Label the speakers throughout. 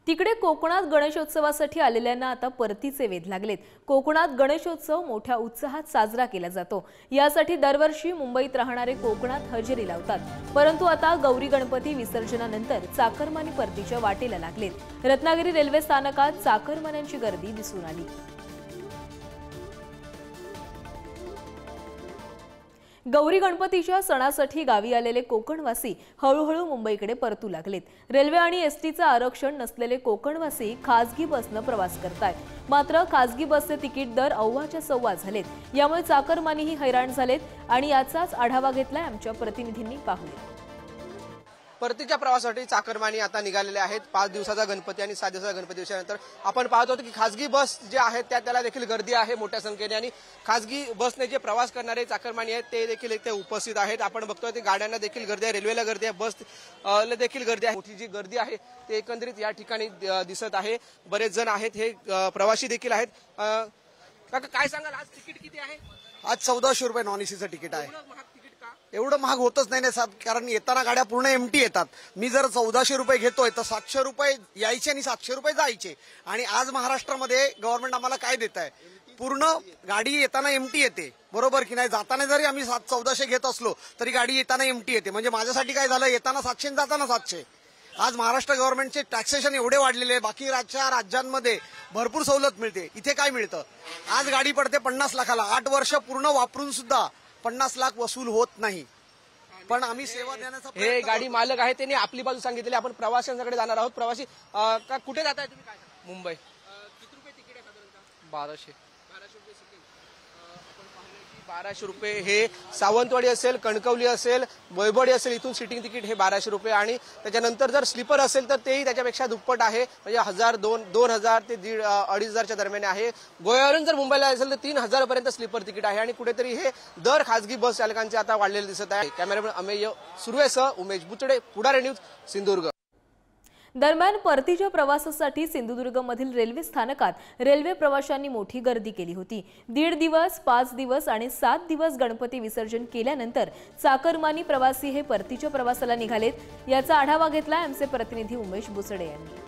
Speaker 1: तिकडे कोकणात गणेशोत्सवासाठी आलेल्यांना आता परतीचे वेध लागलेत। कोकणात गणेशोत्सव मोठ्या उत्साहात साजरा केला जातो। यासाठी दरवर्षी मुंबईत राहणारे कोकणात हजेरी लावतात। परंतु आता गौरी गणपती विसर्जनानंतर चाकरमानी परतीच्या वाटेला लागलेत। रत्नागिरी रेल्वे स्थानकात चाकरमान्यांची गर्दी दिसून आली। गौरी गणपतीच्या सणासाठी गावी आलेले कोकणवासी हळूहळू मुंबईकडे परतू लागलेत। रेल्वे आणि एसटीचं आरक्षण नसलेले कोकणवासी खासगी बसनं प्रवास करतायत। मात्र खासगी बसचे तिकीट दर अव्वाच्या सव्वा झालेत। यामुळे चाकरमानीही हैराण झालेत आणि याचाच आढावा घेतलाय आमच्या प्रतिनिधींनी। पाहूया।
Speaker 2: परतीच्या प्रवासासाठी चाकरमानी आता निघालेले आहेत। 5 दिवसाचा गणपती आणि 7 दिवसाचा गणपती विषयानंतर आपण पाहत होतो की खासगी बस जे आहेत त्याला देखील गर्दी आहे मोठ्या संख्येने आणि खासगी बसने जे प्रवास करणारे चाकरमानी आहेत ते देखील इथे उपस्थित आहेत। आपण बघतोय की गाड्यांना देखील गर्दी आहे, रेल्वेला गर्दी आहे, बसला देखील गर्दी आहे। मोठी जी गर्दी आहे ते एकंदरीत या ठिकाणी दिसत आहे। बरेच जण आहेत, हे प्रवासी देखील आहेत। काका काय सांगाल, आज तिकीट किती आहे?
Speaker 3: आज 1400 रुपये नॉन एसीचं तिकीट आहे। एवढं महाग होतच नाही ना, कारण येताना गाड्या पूर्ण एमटी येतात। मी जर 1400 रुपये घेतोय तर 700 रुपये यायचे आणि 700 रुपये जायचे। आणि आज महाराष्ट्रामध्ये गव्हर्नमेंट आम्हाला काय देत आहे, पूर्ण गाडी येताना एमटी येते, बरोबर की नाही? जाताना जरी आम्ही 1400 घेत असलो तरी गाडी येताना एमटी येते। म्हणजे माझ्यासाठी काय झालं, येताना 700 जाताना 700। आज महाराष्ट्र गव्हर्नमेंटचे टॅक्सेशन एवढे वाढलेले आहे, बाकी राज्यांमध्ये भरपूर सवलत मिळते, इथे काय मिळतं? आज गाडी पडते 50 लाखाला, 8 वर्ष पूर्ण वापरून सुद्धा 50 लाख वसूल होत नाही। पण आम्ही सेवा देण्याचा
Speaker 2: हे गाडी मालक आहे, त्यांनी आपली बाजू सांगितली। आपण प्रवाशांकडे जाणार आहोत। प्रवासी कुठे जाताय तुम्ही? काय
Speaker 4: मुंबई।
Speaker 2: किती रुपये तिकीट आहे साधारणतः?
Speaker 4: 1200
Speaker 2: रुपये तिकीट। आपण पाहिलं की 1200 रुपये हे सावंतवाडी असेल, कणकवली असेल, वैभवडी असेल, इथून सिटिंग तिकीट हे 1200 रुपये आणि त्याच्यानंतर जर स्लीपर असेल तर तेही त्याच्यापेक्षा दुप्पट आहे। म्हणजे 1000 2000 ते 2500च्या दरम्यान आहे। गोव्यावरून जर मुंबईला असेल तर 3000 पर्यंत स्लीपर तिकीट आहे। आणि कुठेतरी हे दर खासगी बस चालकांचे आता वाढलेले दिसत आहे। कॅमेरामॅन अमेय सुर्वेसह उमेश बुचडे, पुढारी न्यूज, सिंधुदुर्ग।
Speaker 1: दरम्यान परतीच्या प्रवासासाठी सिंधुदुर्गमधील रेल्वे स्थानकात रेल्वे प्रवाशांनी मोठी गर्दी केली होती। 1.5 दिवस, 5 दिवस आणि 7 दिवस गणपती विसर्जन केल्यानंतर चाकरमानी प्रवासी हे परतीच्या प्रवासाला निघालेत। याचा आढावा घेतलाय आमचे प्रतिनिधी उमेश बुचडे यांनी।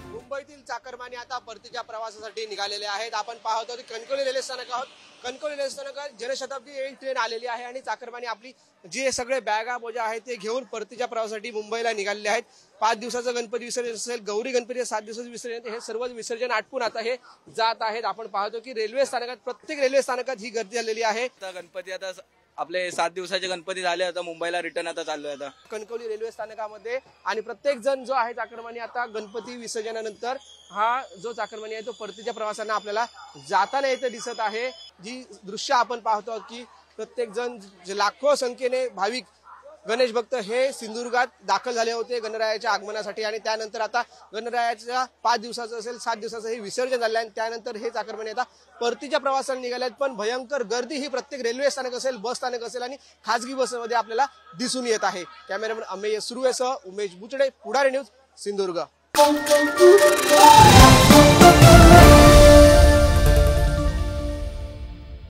Speaker 2: मुंबईतील चाकरमानी आता परतीच्या प्रवासासाठी निघालेले आहेत। आपण पाहत आहोत कणकवली रेल्वे स्थानक आहोत। कणकवली रेल्वे स्थानकात जनशताब्दी एक ट्रेन आलेली आहे आणि चाकरमानी आपली जे सगळे बॅगा बोजा आहेत ते घेऊन परतीच्या प्रवासासाठी मुंबईला निघालेले आहेत। 5 दिवसाचं गणपती विसर्जन असेल, गौरी गणपती 7 दिवसाचं विसर्जन, हे सर्व विसर्जन आटपून आता हे जात आहेत। आपण पाहतो की रेल्वे स्थानकात, प्रत्येक रेल्वे स्थानकात ही गर्दी झालेली आहे।
Speaker 4: गणपती आता आपले 7 दिवसाचे गणपती झाले, आता मुंबईला रिटर्न आता चाललोय। आता
Speaker 2: कणकवली रेल्वे स्थानकामध्ये आणि प्रत्येक जण जो आहे चाकरमानी आता गणपती विसर्जनानंतर हा जो चाकरमानी आहे तो परतीच्या प्रवासांना आपल्याला जाताना येथे दिसत आहे। जी दृश्य आपण पाहतो की प्रत्येक जण, लाखो संख्येने भाविक गणेश भक्त हे सिंधुदुर्गात दाखल झाले होते गणरायाच्या आगमनासाठी। आणि त्यानंतर आता गणरायाच्या 5 दिवसाचं असेल, 7 दिवसाचं हे विसर्जन झालं आणि त्यानंतर हे चाकरमानी आता परतीच्या प्रवासाला निघाले आहेत। पण भयंकर गर्दी ही प्रत्येक रेल्वे स्थानक असेल, बस स्थानक असेल आणि खासगी बसमध्ये आपल्याला दिसून येत आहे। कॅमेरामॅन अमेय सुर्वेसह उमेश बुचडे, पुढारी न्यूज, सिंधुदुर्ग।